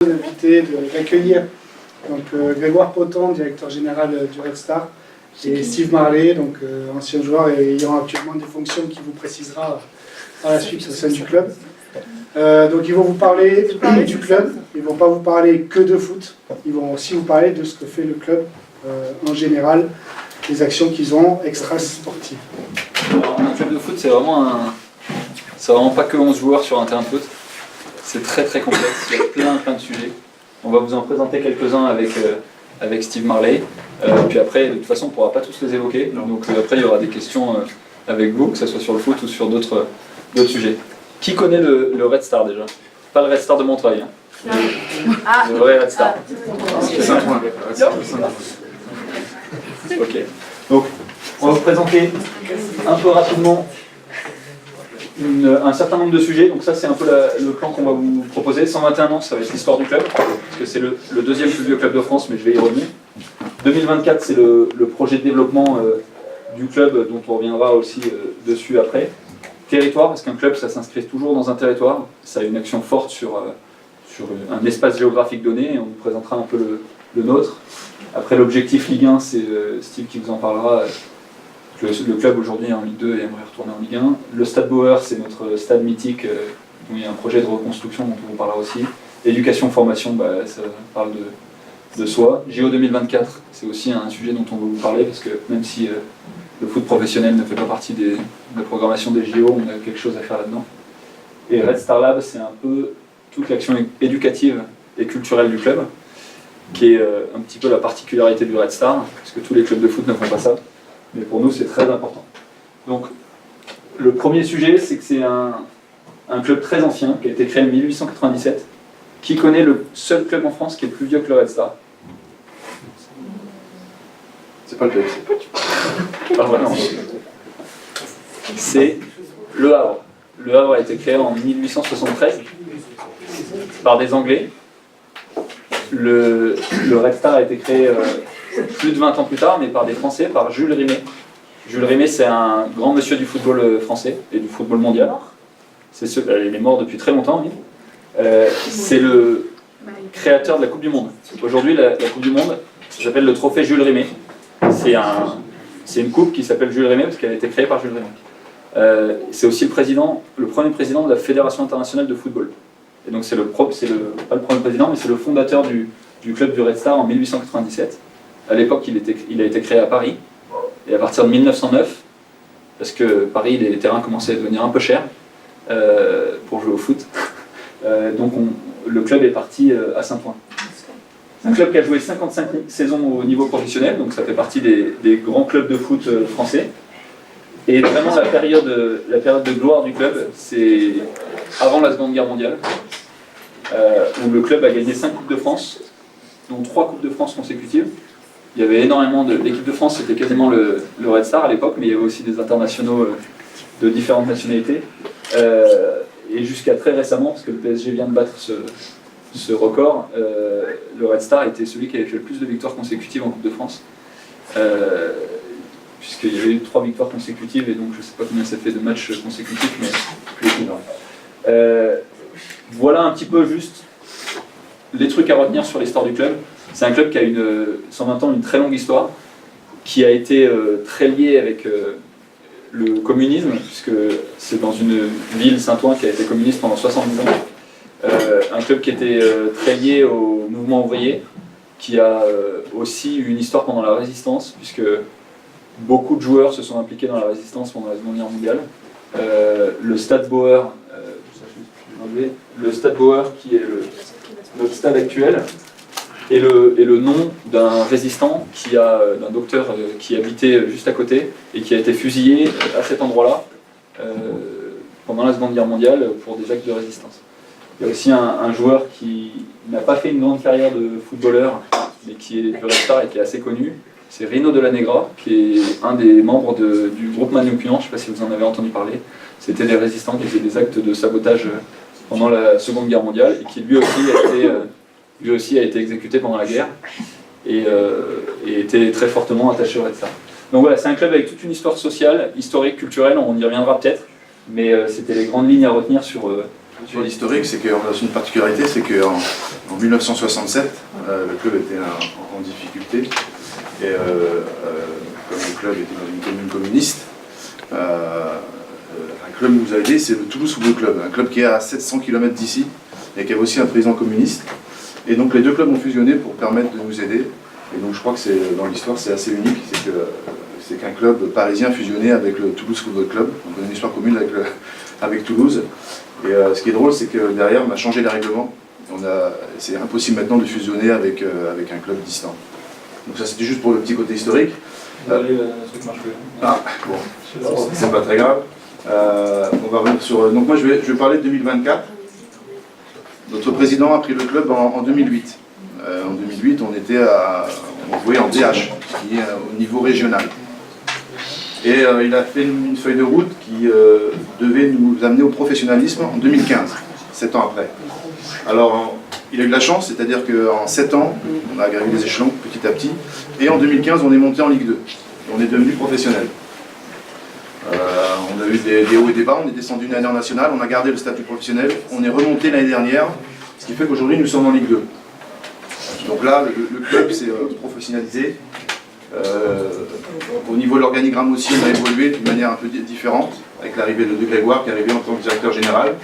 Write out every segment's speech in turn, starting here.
d'inviter, d'accueillir Grégoire Poton, directeur général du Red Star, et Steve Marley, donc ancien joueur et ayant actuellement des fonctions qui vous précisera par la suite au sein du club. Donc ils vont vous parler du club, ils ne vont pas vous parler que de foot, ils vont aussi vous parler de ce que fait le club en général, les actions qu'ils ont extra-sportives. Alors, un club de foot, c'est vraiment pas que 11 joueurs sur un terrain de foot. C'est très très complexe, il y a plein de sujets. On va vous en présenter quelques-uns avec Steve Marley. Puis après, de toute façon, on ne pourra pas tous les évoquer. Donc après, il y aura des questions avec vous, que ce soit sur le foot ou sur d'autres sujets. Qui connaît le Red Star déjà? Pas le Red Star de Montreuil. Hein. Le vrai Red Star. C'est Saint-Ouen. Ok. Donc, on va vous présenter un peu rapidement un certain nombre de sujets. Donc ça, c'est un peu le plan qu'on va vous proposer. 121 ans, ça va être l'histoire du club, parce que c'est le deuxième plus vieux club de France, mais je vais y revenir. 2024, c'est le projet de développement du club, dont on reviendra aussi dessus après. Territoire, parce qu'un club, ça s'inscrit toujours dans un territoire. Ça a une action forte sur un espace géographique donné, et on vous présentera un peu le nôtre. Après, l'objectif Ligue 1, c'est Steve qui vous en parlera. Le club aujourd'hui est en Ligue 2 et aimerait retourner en Ligue 1. Le Stade Bauer, c'est notre stade mythique, où il y a un projet de reconstruction dont on vous parlera aussi. Éducation, formation, ça parle de soi. JO 2024, c'est aussi un sujet dont on va vous parler, parce que même si le foot professionnel ne fait pas partie de la programmation des JO, on a quelque chose à faire là-dedans. Et Red Star Lab, c'est un peu toute l'action éducative et culturelle du club, qui est un petit peu la particularité du Red Star, parce que tous les clubs de foot ne font pas ça. Mais pour nous, c'est très important. Donc, le premier sujet, c'est que c'est un club très ancien, qui a été créé en 1897. Qui connaît le seul club en France qui est plus vieux que le Red Star? C'est pas le club. Ah, voilà. C'est Le Havre. Le Havre a été créé en 1873 par des Anglais. Le Red Star a été créé plus de 20 ans plus tard, mais par des Français, par Jules Rimet. Jules Rimet, c'est un grand monsieur du football français et du football mondial. Il est mort depuis très longtemps, oui. C'est le créateur de la Coupe du Monde. Aujourd'hui, la Coupe du Monde s'appelle le trophée Jules Rimet. C'est une coupe qui s'appelle Jules Rimet parce qu'elle a été créée par Jules Rimet. C'est aussi le premier président de la Fédération internationale de football. Et donc pas le premier président, mais c'est le fondateur du club du Red Star en 1897. À l'époque, il a été créé à Paris. Et à partir de 1909, parce que Paris, les terrains commençaient à devenir un peu chers pour jouer au foot, donc le club est parti à Saint-Ouen. C'est un club qui a joué 55 saisons au niveau professionnel, donc ça fait partie des grands clubs de foot français. Et vraiment la période de gloire du club, c'est avant la Seconde Guerre mondiale, où le club a gagné 5 Coupes de France, dont 3 Coupes de France consécutives. Il y avait énormément l'équipe de France, c'était quasiment le Red Star à l'époque, mais il y avait aussi des internationaux de différentes nationalités. Et jusqu'à très récemment, parce que le PSG vient de battre ce record, le Red Star était celui qui avait fait le plus de victoires consécutives en Coupe de France. Puisqu'il y avait eu 3 victoires consécutives, et donc je ne sais pas combien ça fait de matchs consécutifs, mais plus que voilà un petit peu juste les trucs à retenir sur l'histoire du club. C'est un club qui a 120 ans, une très longue histoire, qui a été très lié avec le communisme, puisque c'est dans une ville, Saint-Ouen, qui a été communiste pendant 70 ans. Un club qui était très lié au mouvement ouvrier, qui a aussi eu une histoire pendant la résistance, puisque beaucoup de joueurs se sont impliqués dans la résistance pendant la Seconde Guerre mondiale. Le Stade Bauer, qui est notre stade actuel, et le nom d'un résistant, d'un docteur qui habitait juste à côté et qui a été fusillé à cet endroit-là pendant la Seconde Guerre mondiale pour des actes de résistance. Il y a aussi un joueur qui n'a pas fait une grande carrière de footballeur, mais qui est du Red Star et qui est assez connu. C'est Rino de la Negra, qui est un des membres du groupe Manoukian, je ne sais pas si vous en avez entendu parler. C'était des résistants qui faisaient des actes de sabotage pendant la Seconde Guerre mondiale et qui lui aussi a été exécuté pendant la guerre et était très fortement attaché au Red Star. Donc voilà, c'est un club avec toute une histoire sociale, historique, culturelle, on y reviendra peut-être, mais c'était les grandes lignes à retenir sur Sur l'historique, c'est qu'on a une particularité, c'est qu'en 1967, le club était en difficulté. Et comme le club était dans une commune communiste, un club nous a aidés, c'est le Toulouse Football Club, un club qui est à 700 km d'ici et qui avait aussi un président communiste. Et donc les deux clubs ont fusionné pour permettre de nous aider. Et donc je crois que dans l'histoire c'est assez unique, c'est qu'un club parisien fusionné avec le Toulouse Football Club. Donc on a une histoire commune avec Toulouse. Et ce qui est drôle, c'est que derrière on a changé les règlements. C'est impossible maintenant de fusionner avec un club distant. Donc ça c'était juste pour le petit côté historique. Ah, bon, c'est pas très grave. On va revenir sur. Donc moi je vais parler de 2024. Notre président a pris le club en 2008. En 2008, on jouait en DH, ce qui est au niveau régional. Et il a fait une feuille de route qui devait nous amener au professionnalisme en 2015, 7 ans après. Alors, il a eu de la chance, c'est-à-dire qu'en 7 ans, on a gravi les échelons petit à petit, et en 2015, on est monté en Ligue 2. On est devenu professionnel. On a eu des hauts et des bas, on est descendu une année en nationale, on a gardé le statut professionnel, on est remonté l'année dernière, ce qui fait qu'aujourd'hui, nous sommes en Ligue 2. Donc là, le club s'est professionnalisé. Au niveau de l'organigramme aussi, on a évolué d'une manière un peu différente, avec l'arrivée de Grégoire qui est arrivé en tant que directeur général.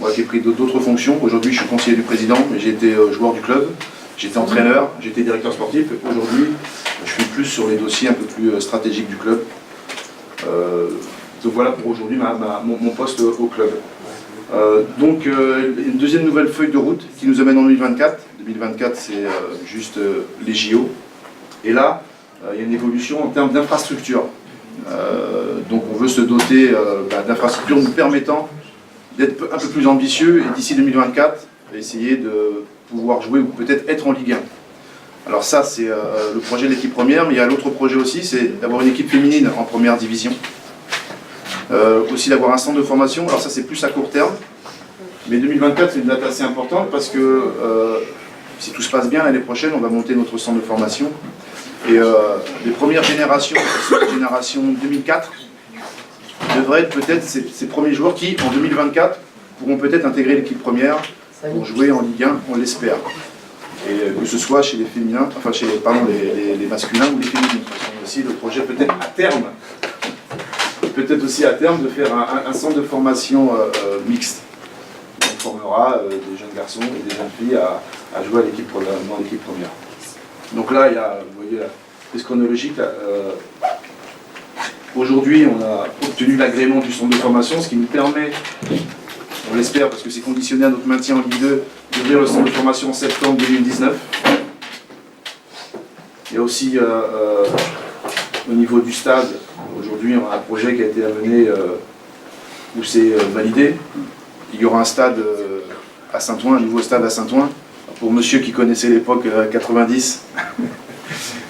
Moi qui ai pris d'autres fonctions. Aujourd'hui, je suis conseiller du président, mais j'ai été joueur du club, j'étais entraîneur, j'étais directeur sportif. Aujourd'hui, je suis plus sur les dossiers un peu plus stratégiques du club. Donc voilà pour aujourd'hui mon poste au club. Donc une deuxième nouvelle feuille de route qui nous amène en 2024. 2024, c'est juste les JO. Et là, il y a une évolution en termes d'infrastructure. Donc on veut se doter d'infrastructures nous permettant d'être un peu plus ambitieux et d'ici 2024, essayer de pouvoir jouer ou peut-être être en Ligue 1. Alors ça, c'est le projet de l'équipe première, mais il y a l'autre projet aussi, c'est d'avoir une équipe féminine en première division. Aussi d'avoir un centre de formation, alors ça c'est plus à court terme, mais 2024 c'est une date assez importante parce que si tout se passe bien l'année prochaine, on va monter notre centre de formation. Et les premières générations, génération 2004, devraient être peut-être ces premiers joueurs qui, en 2024, pourront peut-être intégrer l'équipe première pour jouer en Ligue 1, on l'espère. Et que ce soit chez les féminins, enfin chez les masculins ou les féminines. Aussi le projet peut-être à terme, de faire un centre de formation mixte. On formera des jeunes garçons et des jeunes filles à jouer dans l'équipe première. Donc là, il y a, vous voyez, la prise chronologique. Aujourd'hui, on a obtenu l'agrément du centre de formation, ce qui nous permet, on l'espère parce que c'est conditionné à notre maintien en Ligue 2, d'ouvrir le centre de formation en septembre 2019. Il y a aussi, au niveau du stade, aujourd'hui, on a un projet qui a été amené où c'est validé. Il y aura un stade à Saint-Ouen, un nouveau stade à Saint-Ouen. Pour monsieur qui connaissait l'époque 90,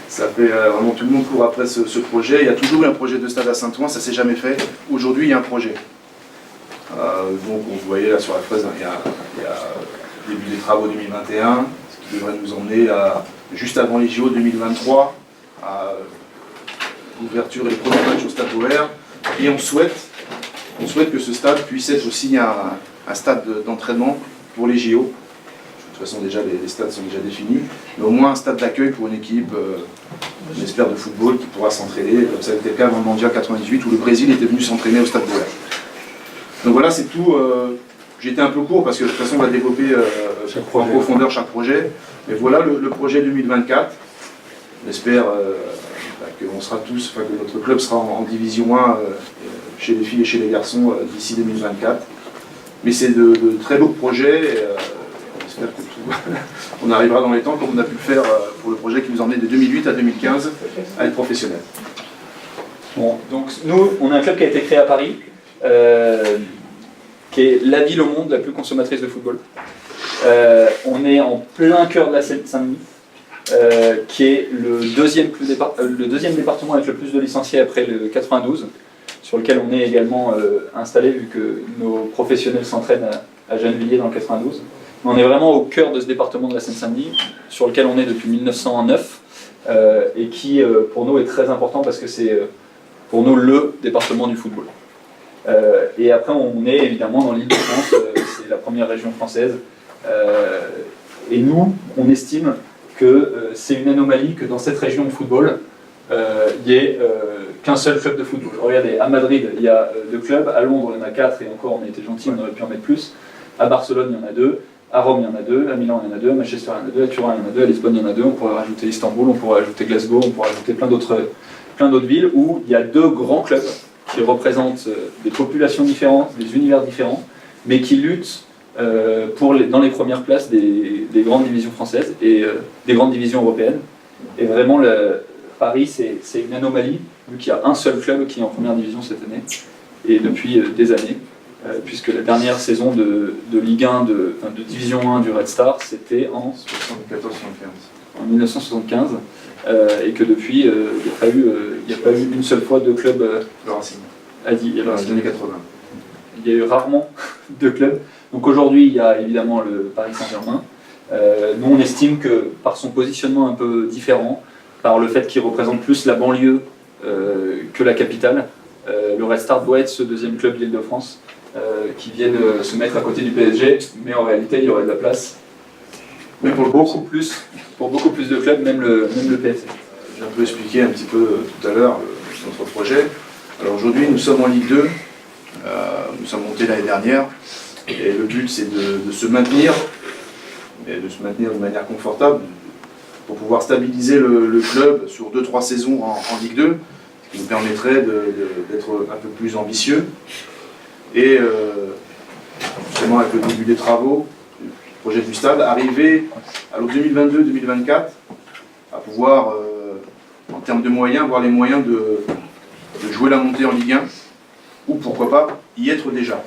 ça fait vraiment tout le monde court après ce projet. Il y a toujours eu un projet de stade à Saint-Ouen, ça ne s'est jamais fait. Aujourd'hui, il y a un projet. Donc, vous voyez là sur la fraise, il y a le début des travaux 2021, ce qui devrait nous emmener juste avant les JO 2023, à l'ouverture et les premiers matchs au stade OR. Et on souhaite que ce stade puisse être aussi un stade d'entraînement pour les JO. De toute façon, déjà, les stades sont déjà définis, mais au moins un stade d'accueil pour une équipe, on espère, de football qui pourra s'entraîner, comme ça a été le cas dans le Mondial 98 où le Brésil était venu s'entraîner au stade d'Ower. Donc voilà, c'est tout. J'ai été un peu court parce que de toute façon, on va développer en profondeur chaque projet. Mais voilà le projet 2024. On espère que notre club sera en division 1 chez les filles et chez les garçons d'ici 2024. Mais c'est de très beaux projets. On espère qu'on arrivera dans les temps comme on a pu le faire pour le projet qui nous emmenait de 2008 à 2015 à être professionnel. Bon, donc nous, on a un club qui a été créé à Paris, qui est la ville au monde la plus consommatrice de football. On est en plein cœur de la Seine-Saint-Denis, qui est le deuxième département avec le plus de licenciés après le 92, sur lequel on est également installé vu que nos professionnels s'entraînent à Gennevilliers dans le 92. On est vraiment au cœur de ce département de la Seine-Saint-Denis, sur lequel on est depuis 1909, et qui pour nous est très important parce que c'est pour nous le département du football. Et après on est évidemment dans l'Île-de-France, c'est la première région française. Et nous, on estime que c'est une anomalie que dans cette région de football, il n'y ait qu'un seul club de football. Regardez, à Madrid, il y a 2 clubs, à Londres, il y en a 4, et encore, on a été gentils, on aurait pu en mettre plus. À Barcelone, il y en a 2, à Rome, il y en a 2, à Milan, il y en a 2, à Manchester, il y en a 2, à Turin, il y en a 2, à Lisbonne, il y en a 2, on pourrait rajouter Istanbul, on pourrait rajouter Glasgow, on pourrait rajouter plein d'autres villes où il y a 2 grands clubs qui représentent des populations différentes, des univers différents, mais qui luttent dans les premières places des grandes divisions françaises et des grandes divisions européennes. Et vraiment, Paris, c'est une anomalie, vu qu'il y a un seul club qui est en première division cette année, et depuis des années, puisque la dernière saison de Ligue 1, de Division 1 du Red Star, c'était en 1975, et que depuis, il n'y a pas eu une seule fois 2 clubs Le Racing. Il y a Dans les années 80. Il y a eu rarement 2 clubs. Donc aujourd'hui, il y a évidemment le Paris Saint-Germain. Nous, on estime que par son positionnement un peu différent, par le fait qu'il représente plus la banlieue que la capitale, le Red Star doit être ce 2e club d'Île-de-France qui vienne se mettre à côté du PSG, mais en réalité, il y aurait de la place. Mais pour beaucoup plus de clubs, même le PSG. J'ai un peu expliqué un petit peu tout à l'heure notre projet. Alors aujourd'hui, nous sommes en Ligue 2, nous sommes montés l'année dernière, et le but c'est de se maintenir, et de se maintenir de manière confortable, pour pouvoir stabiliser le club sur 2-3 saisons en Ligue 2, ce qui nous permettrait d'être un peu plus ambitieux. Et justement avec le début des travaux, du projet du stade, arriver à 2022-2024 à pouvoir, en termes de moyens, avoir les moyens de jouer la montée en Ligue 1, ou pourquoi pas y être déjà.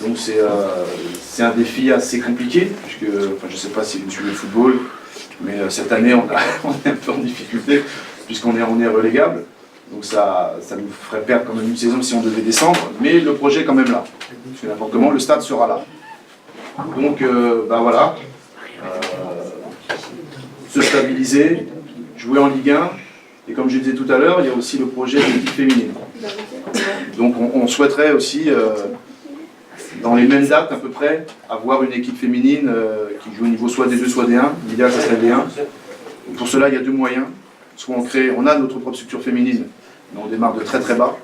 Donc c'est un défi assez compliqué, puisque je ne sais pas si vous suivez le football, mais cette année on est un peu en difficulté, puisqu'on est relégable. Donc ça nous ferait perdre quand même une saison si on devait descendre, mais le projet est quand même là. Parce que n'importe comment, le stade sera là. Donc voilà, se stabiliser, jouer en Ligue 1, et comme je disais tout à l'heure, il y a aussi le projet de l'équipe féminine. Donc on souhaiterait aussi, dans les mêmes dates à peu près, avoir une équipe féminine qui joue au niveau soit D2, soit D1, l'idéal ça serait D1. Donc pour cela, il y a 2 moyens. Soit on a notre propre structure féminine, mais on démarre de très très bas,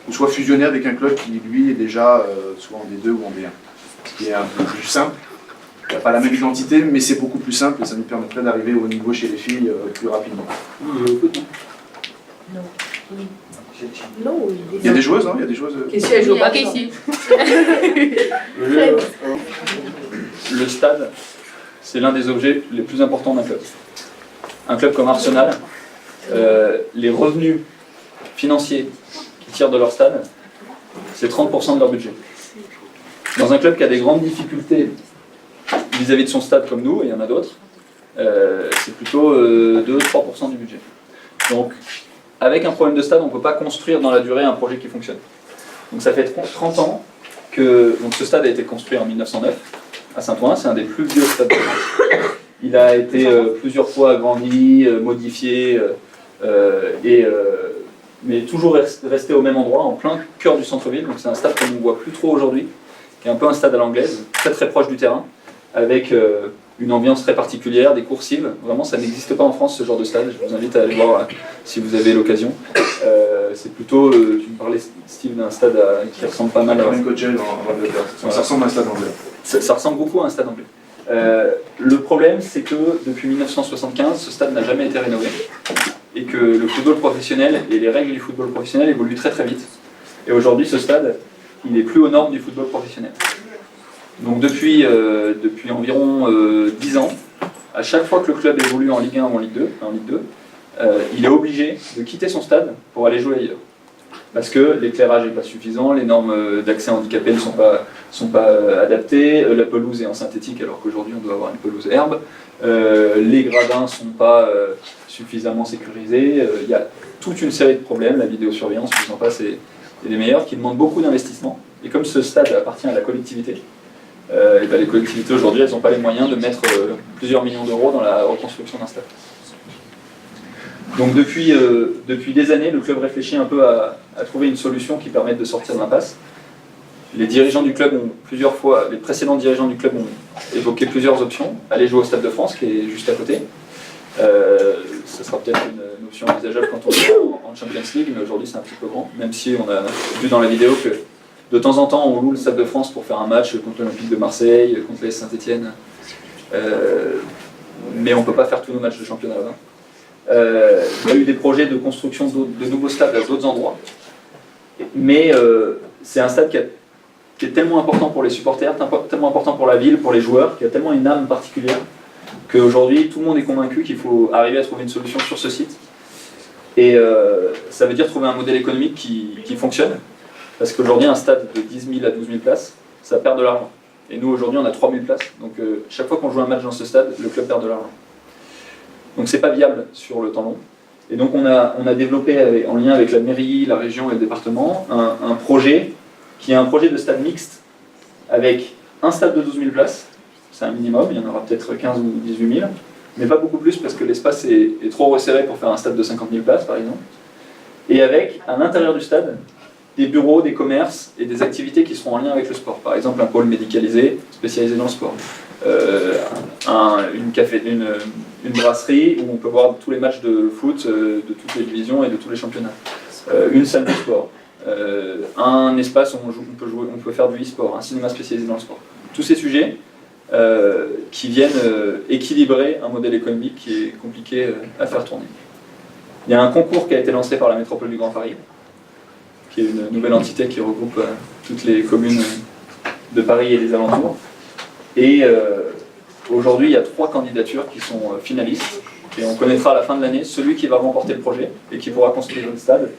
ou soit fusionner avec un club qui lui est déjà soit en D2 ou en D1. Ce qui est un peu plus simple. Il n'y a pas la même identité, mais c'est beaucoup plus simple et ça nous permettrait d'arriver au niveau chez les filles plus rapidement. Non, Il y a des joueuses, hein, il y a des joueuses. Qu'est-ce qu'elle joue pas ici? Le stade, c'est l'un des objets les plus importants d'un club. Un club comme Arsenal, les revenus financiers qu'ils tirent de leur stade, c'est 30% de leur budget. Dans un club qui a des grandes difficultés vis-à-vis de son stade comme nous, et il y en a d'autres, c'est plutôt 2-3% du budget. Donc, avec un problème de stade, on ne peut pas construire dans la durée un projet qui fonctionne. Donc ça fait 30 ans que ce stade a été construit en 1909 à Saint-Ouen, c'est un des plus vieux stades de France. Il a été plusieurs fois agrandi, modifié, mais toujours resté au même endroit, en plein cœur du centre-ville. Donc c'est un stade qu'on ne voit plus trop aujourd'hui, qui est un peu un stade à l'anglaise, très très proche du terrain, avec une ambiance très particulière, des coursives. Vraiment, ça n'existe pas en France, ce genre de stade. Je vous invite à aller voir si vous avez l'occasion. C'est plutôt, tu me parlais, Steve, d'un stade qui ressemble pas mal à... Ça ressemble à un stade anglais. Ça ressemble beaucoup à un stade anglais. Le problème, c'est que depuis 1975, ce stade n'a jamais été rénové. Et que le football professionnel et les règles du football professionnel évoluent très très vite. Et aujourd'hui, ce stade, il n'est plus aux normes du football professionnel. Donc depuis environ 10 ans, à chaque fois que le club évolue en Ligue 1 ou en Ligue 2, il est obligé de quitter son stade pour aller jouer ailleurs. Parce que l'éclairage n'est pas suffisant, les normes d'accès handicapé ne sont pas adaptées, la pelouse est en synthétique alors qu'aujourd'hui on doit avoir une pelouse herbe, les gradins ne sont pas suffisamment sécurisés, il y a toute une série de problèmes, la vidéosurveillance, je vous en passe, est des meilleurs, qui demandent beaucoup d'investissement. Et comme ce stade appartient à la collectivité, les collectivités aujourd'hui, elles n'ont pas les moyens de mettre plusieurs millions d'euros dans la reconstruction d'un stade. Donc depuis des années, le club réfléchit un peu à trouver une solution qui permette de sortir de l'impasse. les dirigeants du club ont plusieurs fois, les précédents dirigeants du club ont évoqué plusieurs options. Aller jouer au Stade de France, qui est juste à côté. Ce sera peut-être une option envisageable quand on joue en Champions League, mais aujourd'hui c'est un petit peu grand, même si on a vu dans la vidéo que de temps en temps on loue le Stade de France pour faire un match contre l'Olympique de Marseille, contre l'AS Saint-Etienne, mais on ne peut pas faire tous nos matchs de championnat là-bas. Il y a eu des projets de construction de nouveaux stades à d'autres endroits, mais c'est un stade qui est tellement important pour les supporters, tellement important pour la ville, pour les joueurs, qui a tellement une âme particulière, qu'aujourd'hui tout le monde est convaincu qu'il faut arriver à trouver une solution sur ce site. Et ça veut dire trouver un modèle économique qui fonctionne, parce qu'aujourd'hui un stade de 10 000 à 12 000 places, ça perd de l'argent. Et nous aujourd'hui on a 3 000 places, donc chaque fois qu'on joue un match dans ce stade, le club perd de l'argent. Donc c'est pas viable sur le temps long. Et donc on a développé, en lien avec la mairie, la région et le département, un projet qui est un projet de stade mixte, avec un stade de 12 000 places, c'est un minimum, il y en aura peut-être 15 ou 18 000, mais pas beaucoup plus parce que l'espace est trop resserré pour faire un stade de 50 000 places par exemple. Et avec, à l'intérieur du stade, des bureaux, des commerces et des activités qui seront en lien avec le sport. Par exemple un pôle médicalisé, spécialisé dans le sport. Une brasserie où on peut voir tous les matchs de foot de toutes les divisions et de tous les championnats. Une salle de sport. Un espace où on peut faire du e-sport, un cinéma spécialisé dans le sport. Tous ces sujets qui viennent équilibrer un modèle économique qui est compliqué à faire tourner. Il y a un concours qui a été lancé par la métropole du Grand Paris, qui est une nouvelle entité qui regroupe toutes les communes de Paris et des alentours. Et aujourd'hui, il y a 3 candidatures qui sont finalistes. Et on connaîtra à la fin de l'année celui qui va remporter le projet et qui pourra construire le stade,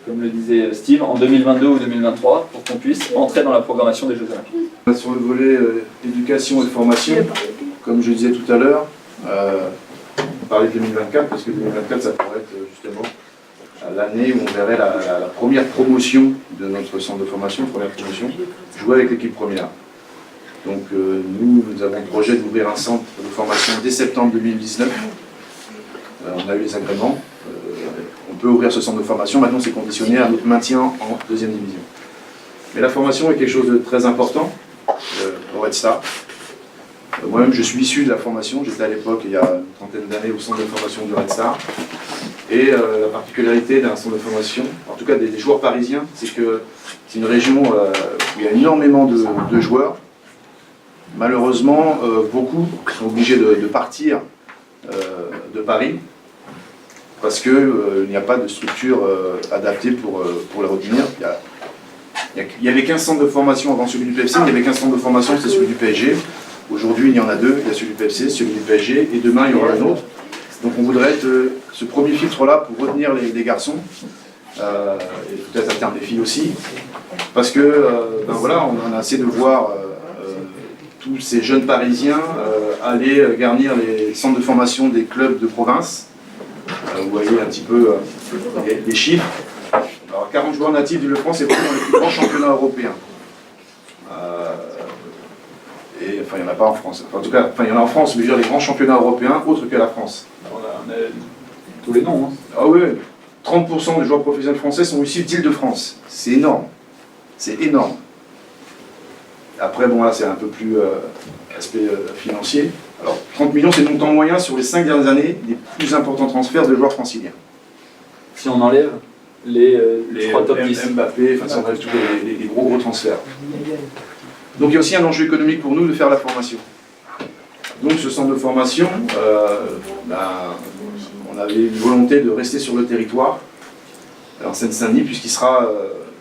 comme le disait Steve, en 2022 ou 2023, pour qu'on puisse entrer dans la programmation des Jeux Olympiques. Sur le volet éducation et formation, comme je disais tout à l'heure, on parlait de 2024, parce que 2024, ça pourrait être justement l'année où on verrait la première promotion de notre centre de formation, jouer avec l'équipe première. Donc nous avons le projet d'ouvrir un centre de formation dès septembre 2019. On a eu les agréments. On peut ouvrir ce centre de formation. Maintenant, c'est conditionné à notre maintien en 2e division. Mais la formation est quelque chose de très important pour Red Star. Moi-même, je suis issu de la formation. J'étais à l'époque, il y a une trentaine d'années, au centre de formation du Red Star. Et la particularité d'un centre de formation, en tout cas des joueurs parisiens, c'est que c'est une région où il y a énormément de joueurs. Malheureusement, beaucoup sont obligés de partir de Paris parce qu'il n'y a pas de structure adaptée pour les retenir. Il y avait 15 centres de formation avant celui du PFC, il y avait 15 centres de formation, c'était celui du PSG. Aujourd'hui, il y en a 2, il y a celui du PFC, celui du PSG, et demain, il y aura un autre. Donc on voudrait être ce premier filtre-là pour retenir les garçons, et peut-être à terme des filles aussi, parce que ben voilà, on en a assez de voir tous ces jeunes Parisiens aller garnir les centres de formation des clubs de province. Vous voyez un petit peu les chiffres. Alors 40 joueurs natifs d'Île-de-France est pris dans les plus grands championnats européens. Et enfin, il n'y en a pas en France. Enfin, en tout cas, enfin, il y en a en France, mais je veux dire les grands championnats européens autres que la France. On a tous les noms. Hein. Ah oui, 30% des joueurs professionnels français sont issus d'Île-de-France. C'est énorme. C'est énorme. Après, bon, là, c'est un peu plus aspect financier. Alors, 30 millions, c'est le montant moyen sur les 5 dernières années des plus importants transferts de joueurs franciliens. Si on enlève les 3 top 10. Mbappé, enfin, si on enlève tous les gros transferts. Donc, il y a aussi un enjeu économique pour nous de faire la formation. Donc, ce centre de formation, on avait une volonté de rester sur le territoire, en Seine-Saint-Denis, puisqu'il sera,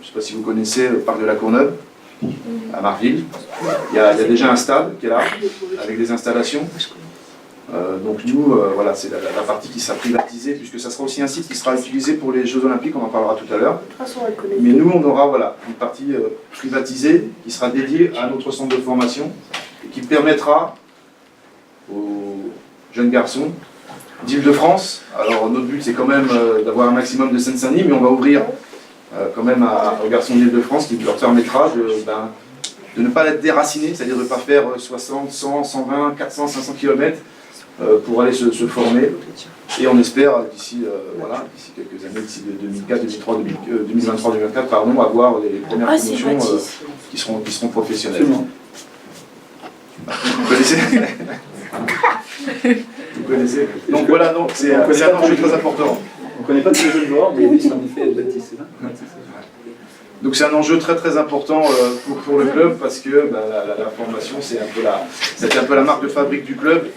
je ne sais pas si vous connaissez, le parc de la Courneuve, à Marville. Il y a déjà un stade qui est là, avec des installations. Donc nous, voilà, c'est la partie qui sera privatisée, puisque ça sera aussi un site qui sera utilisé pour les Jeux Olympiques, on en parlera tout à l'heure. Mais nous, on aura voilà, une partie privatisée qui sera dédiée à notre centre de formation et qui permettra aux jeunes garçons d'Île-de-France. Alors notre but, c'est quand même d'avoir un maximum de Seine-Saint-Denis, mais on va ouvrir quand même aux garçons d'Île-de-France qui leur permettra de ne pas être déracinés, c'est-à-dire de ne pas faire 60, 100, 120, 400, 500 km pour aller se former. Et on espère d'ici d'ici quelques années, d'ici 2023-2024, pardon, avoir les premières promotions qui seront professionnelles. Vous connaissez? Vous connaissez? Donc voilà, c'est un enjeu très important. On ne connaît pas tous les jeunes joueurs, mais oui, c'est en effet Baptiste. Donc c'est un enjeu très très important pour le club parce que la formation c'était un peu la marque de fabrique du club.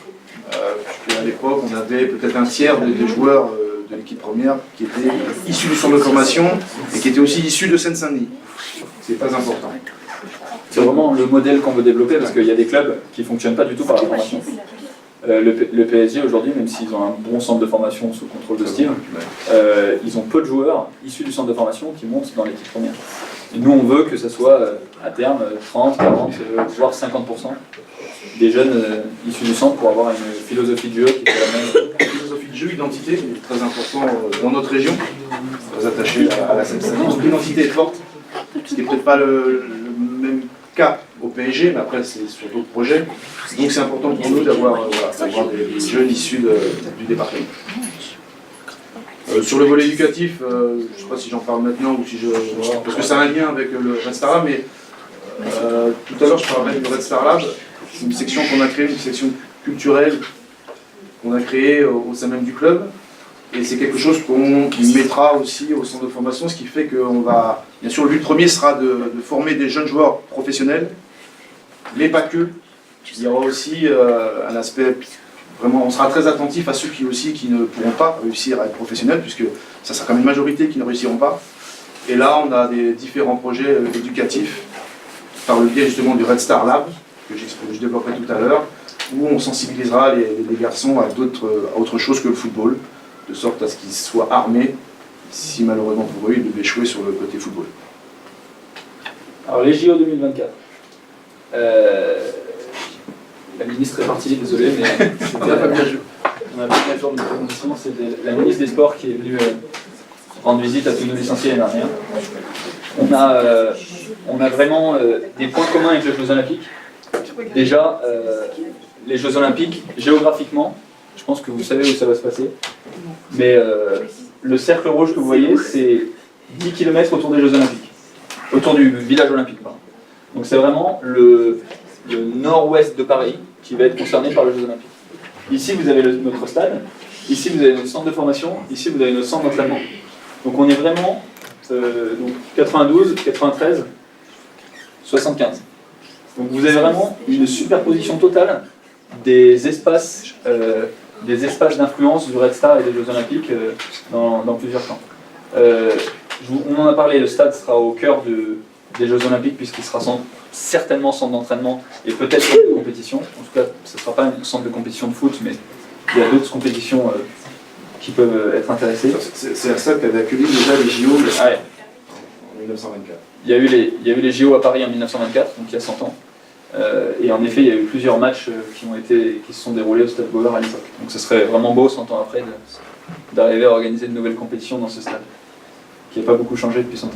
À l'époque on avait peut-être un tiers des joueurs de l'équipe première qui étaient issus du centre de formation et qui étaient aussi issus de Seine-Saint-Denis. C'est très important. C'est vraiment le modèle qu'on veut développer parce qu'il y a des clubs qui ne fonctionnent pas du tout par la formation. Le PSG aujourd'hui, même s'ils ont un bon centre de formation sous contrôle de Steve, ils ont peu de joueurs issus du centre de formation qui montent dans l'équipe première. Et nous on veut que ce soit à terme 30, 40, voire 50% des jeunes issus du centre pour avoir une philosophie de jeu qui est la même. Philosophie de jeu, identité, très important dans notre région, très attaché à la Seine-Saint-Denis. Donc l'identité est forte, ce qui n'est peut-être pas le même cas au PSG, mais après c'est sur d'autres projets. Donc c'est important pour nous d'avoir des jeunes issus du département. Sur le volet éducatif, je ne sais pas si j'en parle maintenant ou si parce que ça a un lien avec le Red Star Lab, mais tout à l'heure je parlais du Red Star Lab. C'est une section qu'on a créée, une section culturelle qu'on a créée au sein même du club. Et c'est quelque chose qu'on mettra aussi au centre de formation, ce qui fait qu'on va... Bien sûr, le but premier sera de former des jeunes joueurs professionnels, mais pas que. Il y aura aussi un aspect... Vraiment, on sera très attentif à ceux qui ne pourront pas réussir à être professionnels, puisque ça sera quand même une majorité qui ne réussiront pas. Et là, on a des différents projets éducatifs, par le biais justement du Red Star Lab, que je développerai tout à l'heure, où on sensibilisera les garçons à autre chose que le football, de sorte à ce qu'ils soient armés, si malheureusement pour eux, ils devaient échouer sur le côté football. Alors les JO 2024. La ministre est partie, désolé, mais on n'a pas bien le jour de notre commission. C'est la ministre des Sports qui est venue rendre visite à tous nos licenciés l'année dernière. On a vraiment des points communs avec les Jeux Olympiques. Déjà, les Jeux Olympiques, géographiquement, je pense que vous savez où ça va se passer. Mais le cercle rouge que vous voyez, c'est 10 km autour des Jeux Olympiques. Autour du village olympique, pardon. Donc c'est vraiment le nord-ouest de Paris qui va être concerné par les Jeux Olympiques. Ici, vous avez notre stade. Ici, vous avez notre centre de formation. Ici, vous avez notre centre d'entraînement. Donc on est vraiment 92, 93, 75. Donc vous avez vraiment une superposition totale des espaces d'influence du Red Star et des Jeux Olympiques dans plusieurs camps. On en a parlé, le stade sera au cœur des Jeux Olympiques puisqu'il sera certainement centre d'entraînement et peut-être centre de compétition. En tout cas, ce ne sera pas un centre de compétition de foot, mais il y a d'autres compétitions qui peuvent être intéressées. C'est un stade qui avait accueilli déjà les JO en 1924. Il y a eu les JO à Paris en 1924, donc il y a 100 ans. Et en effet, il y a eu plusieurs matchs qui se sont déroulés au Stade Beauvert à l'époque. Donc ce serait vraiment beau, 100 ans après, d'arriver à organiser de nouvelles compétitions dans ce stade, qui n'a pas beaucoup changé depuis 100 ans.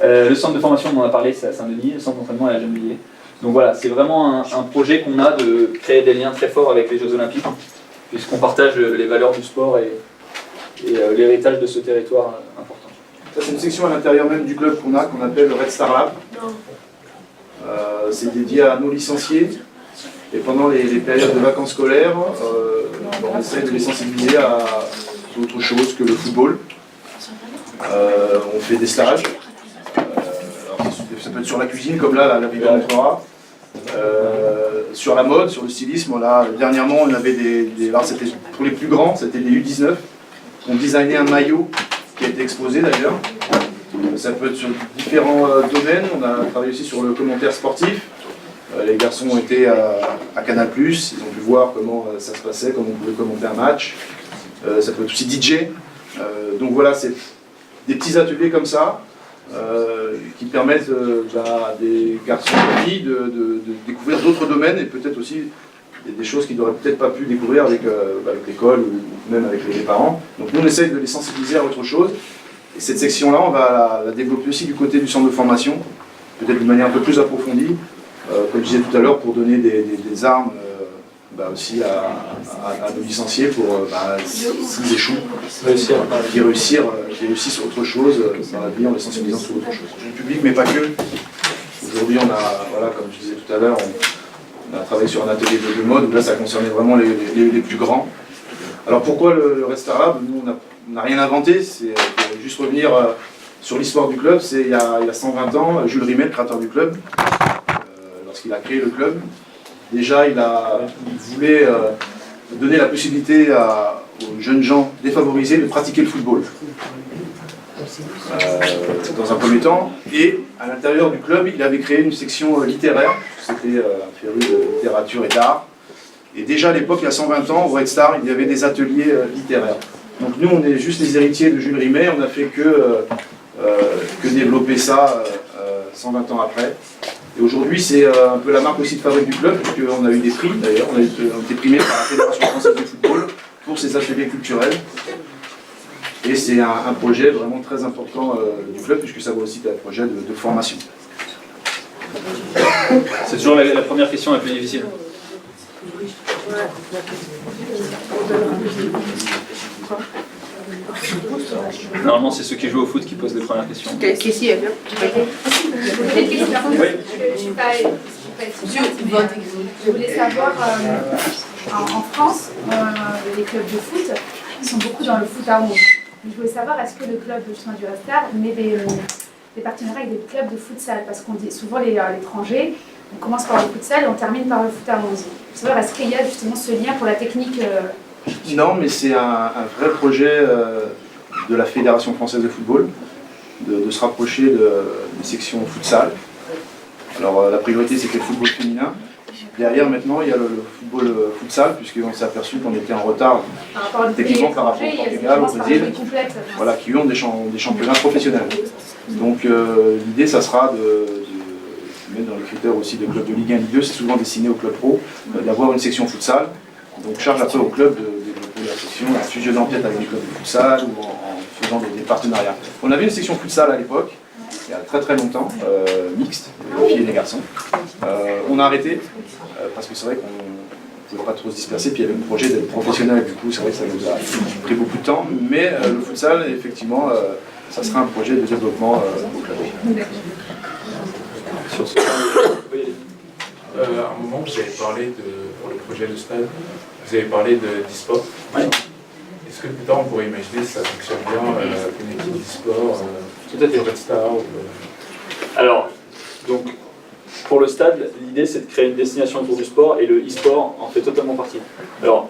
Le centre de formation, on en a parlé, c'est à Saint-Denis, le centre d'entraînement est à Gennevilliers. Donc voilà, c'est vraiment un projet qu'on a de créer des liens très forts avec les Jeux Olympiques, puisqu'on partage les valeurs du sport et l'héritage de ce territoire important. Ça, c'est une section à l'intérieur même du club qu'on appelle le Red Star Lab. C'est dédié à nos licenciés. Et pendant les périodes de vacances scolaires, on essaie de les sensibiliser à autre chose que le football. On fait des stages. Ça peut être sur la cuisine, comme là, la vidéo montrera. Sur la mode, sur le stylisme. Là, dernièrement, on avait alors c'était pour les plus grands, c'était des U19. On designait un maillot qui a été exposé d'ailleurs. Ça peut être sur différents domaines. On a travaillé aussi sur le commentaire sportif. Les garçons ont été à Canal+, ils ont pu voir comment ça se passait, comment on pouvait commenter un match. Ça peut être aussi DJ. Donc voilà, c'est des petits ateliers comme ça qui permettent à des garçons et filles de découvrir d'autres domaines et peut-être aussi des choses qu'ils n'auraient peut-être pas pu découvrir avec l'école ou même avec les parents. Donc nous on essaye de les sensibiliser à autre chose. Et cette section-là, on va la développer aussi du côté du centre de formation, peut-être d'une manière un peu plus approfondie, comme je disais tout à l'heure, pour donner des armes aussi à nous licencier pour s'ils échouent, qui réussissent autre chose dans la vie en les sensibilisant sur autre chose. Le public, mais pas que. Aujourd'hui, on a, voilà, comme je disais tout à l'heure, on a travaillé sur un atelier de mode où là, ça concernait vraiment les plus grands. Alors pourquoi le Red Star Lab? Nous, on n'a rien inventé, c'est juste revenir sur l'histoire du club. C'est il y a 120 ans, Jules Rimet, le créateur du club, lorsqu'il a créé le club, déjà il voulait donner la possibilité aux jeunes gens défavorisés de pratiquer le football. Dans un premier temps, et à l'intérieur du club, il avait créé une section littéraire, c'était un féru de littérature et d'art. Et déjà à l'époque, il y a 120 ans, au Red Star, il y avait des ateliers littéraires. Donc nous, on est juste les héritiers de Jules Rimet, on n'a fait que développer ça 120 ans après. Et aujourd'hui, c'est un peu la marque aussi de fabrique du club, puisqu'on a eu des prix d'ailleurs, on a été primés par la Fédération française de football pour ces ateliers culturels. Et c'est un projet vraiment très important du club, puisque ça va aussi être un projet de formation. C'est toujours la première question la plus difficile. Normalement, c'est ceux qui jouent au foot qui posent les premières questions. Oui. Je voulais savoir, en France, les clubs de foot, ils sont beaucoup dans le foot à 11. Je voulais savoir, est-ce que le club du Red Star met des partenariats avec des clubs de futsal? Parce qu'on dit souvent à l'étranger, on commence par le futsal et on termine par le foot à 11. Je voulais savoir, est-ce qu'il y a justement ce lien pour la technique Non, mais c'est un vrai projet de la Fédération française de football, de se rapprocher des sections futsal. Alors la priorité c'était le football féminin. Derrière maintenant il y a le football futsal, puisqu'on s'est aperçu qu'on était en retard techniquement par rapport au Portugal, au Brésil, voilà, qui ont des championnats professionnels. Donc l'idée ça sera de mettre dans les critères aussi de clubs de Ligue 1, Ligue 2, c'est souvent destiné au club pro, d'avoir une section futsal. Donc charge après au club de développer la section en fusionnant peut-être avec des clubs de futsal ou en faisant des partenariats. On avait une section futsal à l'époque, il y a très très longtemps, mixte, les filles et les garçons. On a arrêté parce que c'est vrai qu'on ne pouvait pas trop se disperser, puis il y avait le projet d'être professionnel, du coup c'est vrai que ça nous a pris beaucoup de temps, mais le futsal, effectivement, ça sera un projet de développement au club. Sur ce à un moment, vous avez parlé pour le projet de stade, vous avez parlé d'e-sport. Oui. Est-ce que plus tard on pourrait imaginer que ça fonctionne bien, une équipe d'e-sport, tout à fait. Red Star Alors, donc, pour le stade, l'idée c'est de créer une destination autour du sport et le e-sport en fait totalement partie. Alors,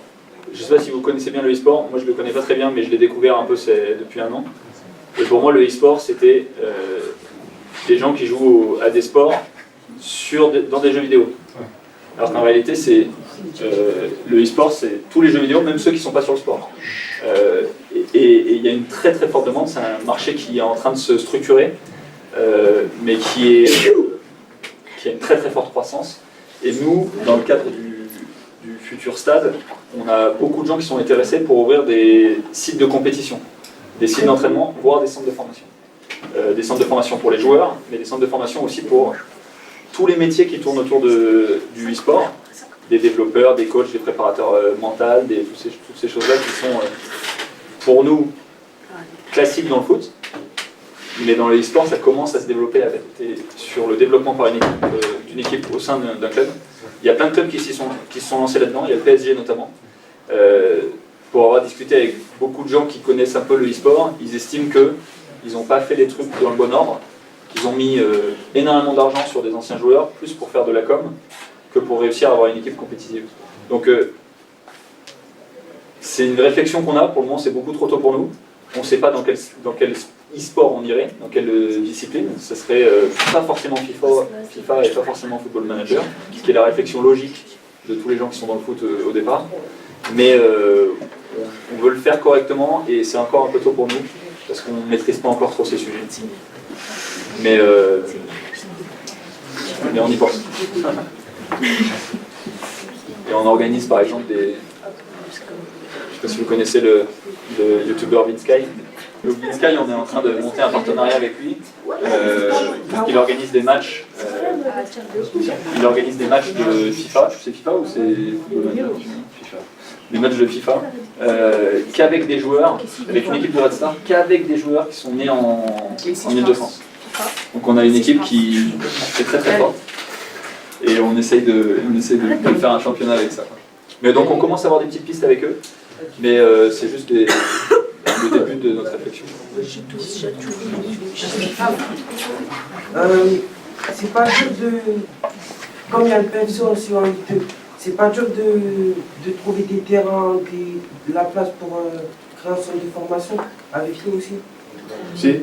je ne sais pas si vous connaissez bien le e-sport, moi je ne le connais pas très bien, mais je l'ai découvert un peu depuis un an. Et pour moi, le e-sport c'était des gens qui jouent à des sports dans des jeux vidéo. Alors qu'en réalité, c'est le e-sport, c'est tous les jeux vidéo, même ceux qui ne sont pas sur le sport. Et il y a une très très forte demande, c'est un marché qui est en train de se structurer, mais qui a une très très forte croissance. Et nous, dans le cadre du futur stade, on a beaucoup de gens qui sont intéressés pour ouvrir des sites de compétition, des sites d'entraînement, voire des centres de formation. Des centres de formation pour les joueurs, mais des centres de formation aussi pour tous les métiers qui tournent autour du e-sport, des développeurs, des coachs, des préparateurs mentaux, toutes ces choses-là qui sont pour nous classiques dans le foot, mais dans le e-sport ça commence à se développer sur le développement par d'une équipe au sein d'un club. Il y a plein de clubs qui se sont lancés là-dedans, il y a le PSG notamment. Pour avoir discuté avec beaucoup de gens qui connaissent un peu le e-sport, ils estiment qu'ils n'ont pas fait les trucs dans le bon ordre, qu'ils ont mis énormément d'argent sur des anciens joueurs, plus pour faire de la com, que pour réussir à avoir une équipe compétitive. Donc c'est une réflexion qu'on a, pour le moment c'est beaucoup trop tôt pour nous. On ne sait pas dans quel e-sport on irait, dans quelle discipline. Ce serait pas forcément FIFA et pas forcément Football Manager, ce qui est la réflexion logique de tous les gens qui sont dans le foot au départ. Mais on veut le faire correctement et c'est encore un peu tôt pour nous, parce qu'on ne maîtrise pas encore trop ces sujets. Mais on y pense. Et on organise par exemple je ne sais pas si vous connaissez le youtubeur Vinsky. Le Vinsky, on est en train de monter un partenariat avec lui pour qu'il organise des matchs il organise des matchs de FIFA, c'est FIFA ou c'est FIFA. Des matchs de FIFA, qu'avec des joueurs, avec une équipe de Red Star, qu'avec des joueurs qui sont nés en Ile-de-France. Donc on a une équipe qui est très très forte et on essaye de faire un championnat avec ça. Mais donc on commence à avoir des petites pistes avec eux, mais c'est juste le début de notre réflexion. C'est pas dur de, comme il y a le PFC aussi en Ligue 2, c'est pas dur de trouver des terrains, de la place pour créer un centre de formation avec nous aussi. Si.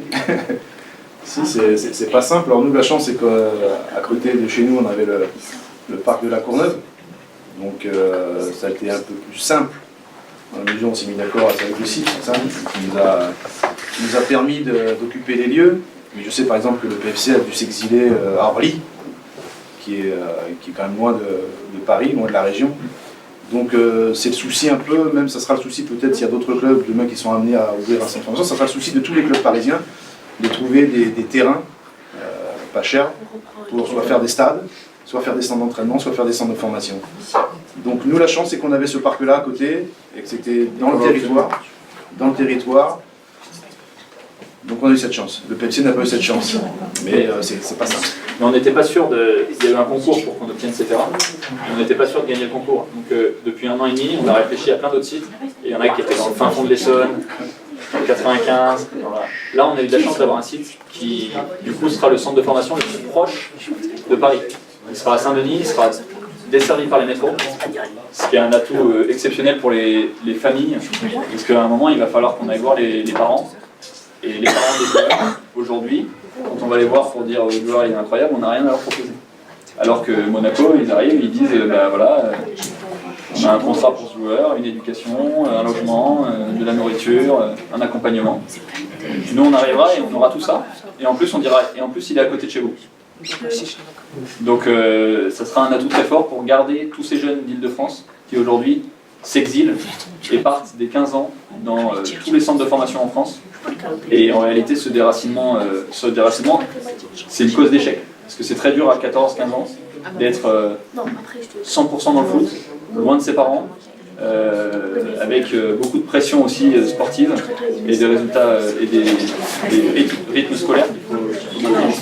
Si, c'est pas simple. Alors nous, la chance, c'est qu'à côté de chez nous, on avait le parc de la Courneuve. Donc ça a été un peu plus simple. Dans la mesure où on s'est mis d'accord avec le site, ça, qui nous a permis d'occuper les lieux. Mais je sais par exemple que le PFC a dû s'exiler à Orly, qui est quand même loin de Paris, loin de la région. Donc c'est le souci un peu, même ça sera le souci peut-être s'il y a d'autres clubs demain qui sont amenés à ouvrir un centre de formation, ça sera le souci de tous les clubs parisiens de trouver des terrains pas chers pour soit faire des stades, soit faire des centres d'entraînement, soit faire des centres de formation. Donc nous la chance c'est qu'on avait ce parc-là à côté et que c'était dans le territoire. Donc on a eu cette chance. Le PFC n'a pas eu cette chance, mais c'est pas simple. Mais on n'était pas sûr il y a eu un concours pour qu'on obtienne ces terrains, et on n'était pas sûr de gagner le concours. Donc depuis 1 an et demi, on a réfléchi à plein d'autres sites, et il y en a qui étaient dans le fin fond de l'Essonne, 95. Voilà. Là, on a eu de la chance d'avoir un site qui, du coup, sera le centre de formation le plus proche de Paris. Il sera à Saint-Denis, il sera desservi par les métros, ce qui est un atout exceptionnel pour les familles, parce qu'à un moment, il va falloir qu'on aille voir les parents. Et les parents des joueurs, aujourd'hui, quand on va les voir pour dire le joueur il est incroyable, on n'a rien à leur proposer. Alors que Monaco, ils arrivent, ils disent bah voilà, on a un contrat pour ce joueur, une éducation, un logement, de la nourriture, un accompagnement. Nous on arrivera et on aura tout ça. Et en plus on dira, et en plus il est à côté de chez vous. Donc ça sera un atout très fort pour garder tous ces jeunes d'Île-de-France qui aujourd'hui s'exilent et partent dès 15 ans dans tous les centres de formation en France. Et en réalité, ce déracinement, c'est une cause d'échec. Parce que c'est très dur à 14-15 ans d'être 100% dans le foot, loin de ses parents, avec beaucoup de pression aussi sportive et des résultats et des rythmes scolaires qu'il faut maintenir.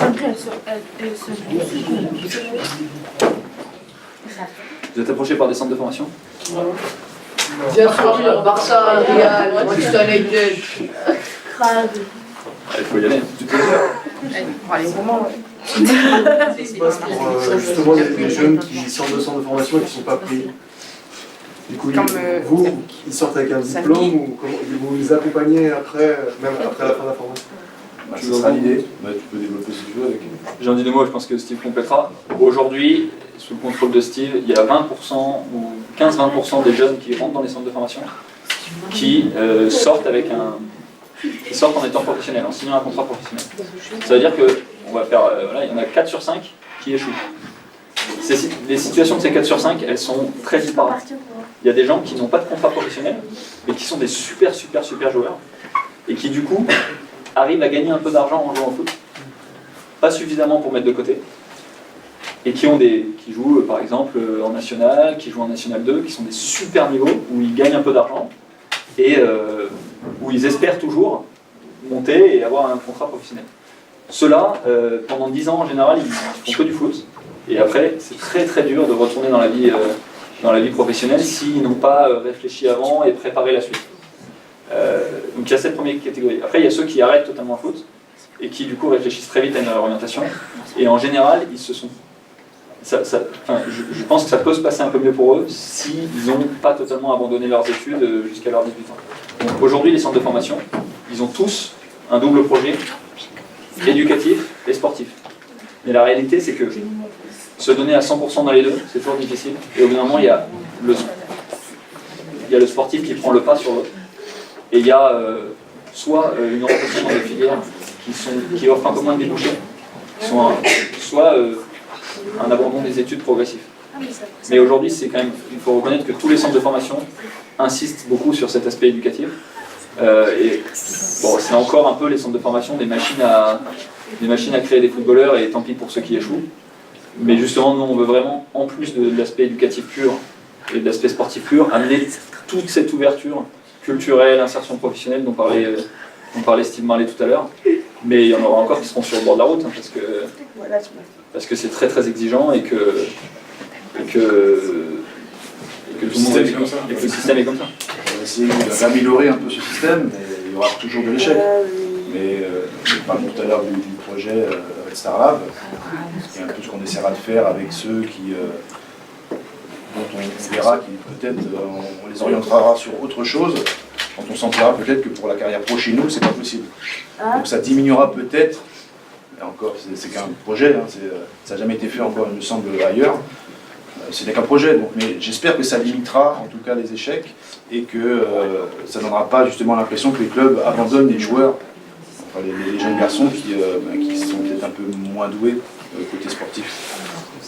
Vous êtes approché par des centres de formation ? Bien sûr, Barça, Real, Manchester United. Il faut y aller. Pour justement les jeunes qui sortent de centre de formation et qui ne sont pas pris. Du coup, ils sortent avec un diplôme ou vous les accompagnez après, même après la fin de la formation? Ce sera l'idée. Tu peux développer si tu veux avec. J'en dis 2 mots, je pense que Steve complétera. Aujourd'hui, sous le contrôle de Steve, il y a 20% ou 15-20% des jeunes qui rentrent dans les centres de formation qui sortent en étant professionnels, en signant un contrat professionnel. Ça veut dire qu'on va faire, voilà, il y en a 4 sur 5 qui échouent. Les situations de ces 4 sur 5, elles sont très disparates. Il y a des gens qui n'ont pas de contrat professionnel, mais qui sont des super joueurs, et qui du coup arrivent à gagner un peu d'argent en jouant au foot. Pas suffisamment pour mettre de côté. Et qui jouent par exemple en National, qui jouent en National 2, qui sont des super niveaux, où ils gagnent un peu d'argent, et où ils espèrent toujours monter et avoir un contrat professionnel. Ceux-là, pendant 10 ans en général, ils font que du foot. Et après, c'est très dur de retourner dans la vie professionnelle s'ils n'ont pas réfléchi avant et préparé la suite. Donc il y a cette première catégorie. Après, il y a ceux qui arrêtent totalement le foot et qui du coup réfléchissent très vite à une orientation. Et en général, ils se sont... je pense que ça peut se passer un peu mieux pour eux s'ils n'ont pas totalement abandonné leurs études jusqu'à leurs 18 ans. Donc aujourd'hui, les centres de formation, ils ont tous un double projet, éducatif et sportif. Mais la réalité, c'est que se donner à 100% dans les deux, c'est toujours difficile. Et au bout d'un moment, il y a le sportif qui prend le pas sur l'autre. Et il y a soit une orientation dans des filières qui offrent un peu moins de débouchés, soit un abandon des études progressif. Mais aujourd'hui, c'est quand même, il faut reconnaître que tous les centres de formation insistent beaucoup sur cet aspect éducatif. Et bon, c'est encore un peu les centres de formation des machines à créer des footballeurs, et tant pis pour ceux qui échouent. Mais justement, nous, on veut vraiment, en plus de l'aspect éducatif pur et de l'aspect sportif pur, amener toute cette ouverture culturelle, insertion professionnelle dont parlait Steve Marley tout à l'heure. Mais il y en aura encore qui seront sur le bord de la route, hein, parce que c'est très très exigeant et que tout le monde système est comme ça. et que le système est comme ça. On va essayer d'améliorer un peu ce système, mais il y aura toujours de l'échec. Mais je parlais tout à l'heure du projet Red Star Lab, qui est un peu ce qu'on essaiera de faire avec ceux dont on verra qui peut-être on les orientera sur autre chose, quand on sentira peut-être que pour la carrière pro chez nous, c'est pas possible. Donc ça diminuera peut-être, et encore c'est qu'un projet, hein, ça n'a jamais été fait encore il me semble ailleurs, ce n'est qu'un projet, donc, mais j'espère que ça limitera en tout cas les échecs et que ça ne donnera pas justement l'impression que les clubs abandonnent les joueurs, enfin, les jeunes garçons qui sont peut-être un peu moins doués côté sportif.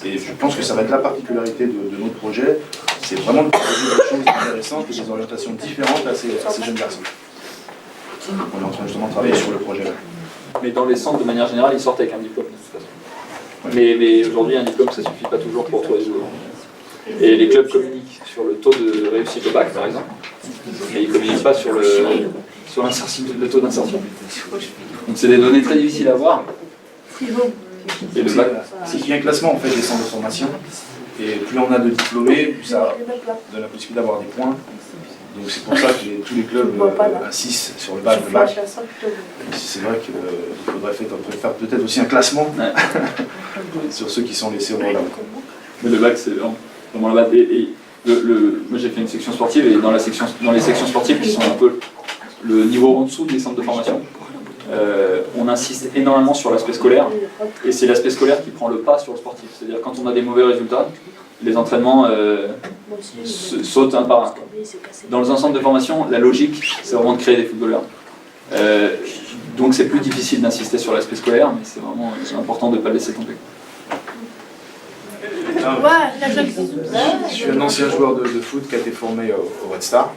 Et je pense que ça va être la particularité de notre projet, c'est vraiment de proposer des choses intéressantes et des orientations différentes à ces jeunes garçons. On est en train justement de travailler sur le projet là. Mais dans les centres, de manière générale, ils sortent avec un diplôme de toute façon. Mais aujourd'hui, un diplôme, ça ne suffit pas toujours pour trouver des joueurs. Et les clubs communiquent sur le taux de réussite au bac, par exemple, mais ils ne communiquent pas sur le taux d'insertion. Donc c'est des données très difficiles à voir. Et le bac, il y a un classement en fait des centres de formation, et plus on a de diplômés, plus ça donne la possibilité d'avoir des points. Donc c'est pour ça que tous les clubs insistent sur le bac. C'est vrai qu'il faudrait faire peut-être aussi un classement sur ceux qui sont laissés au bord. Mais le bac, c'est vraiment la base. Moi j'ai fait une section sportive, et dans les sections sportives qui sont un peu le niveau en dessous des centres de formation, on insiste énormément sur l'aspect scolaire, et c'est l'aspect scolaire qui prend le pas sur le sportif. C'est-à-dire quand on a des mauvais résultats, les entraînements sautent un par un. Dans un centre de formation, la logique, c'est vraiment de créer des footballeurs. Donc c'est plus difficile d'insister sur l'aspect scolaire, mais c'est vraiment important de ne pas le laisser tomber. Je suis un ancien joueur de foot qui a été formé au Red Star.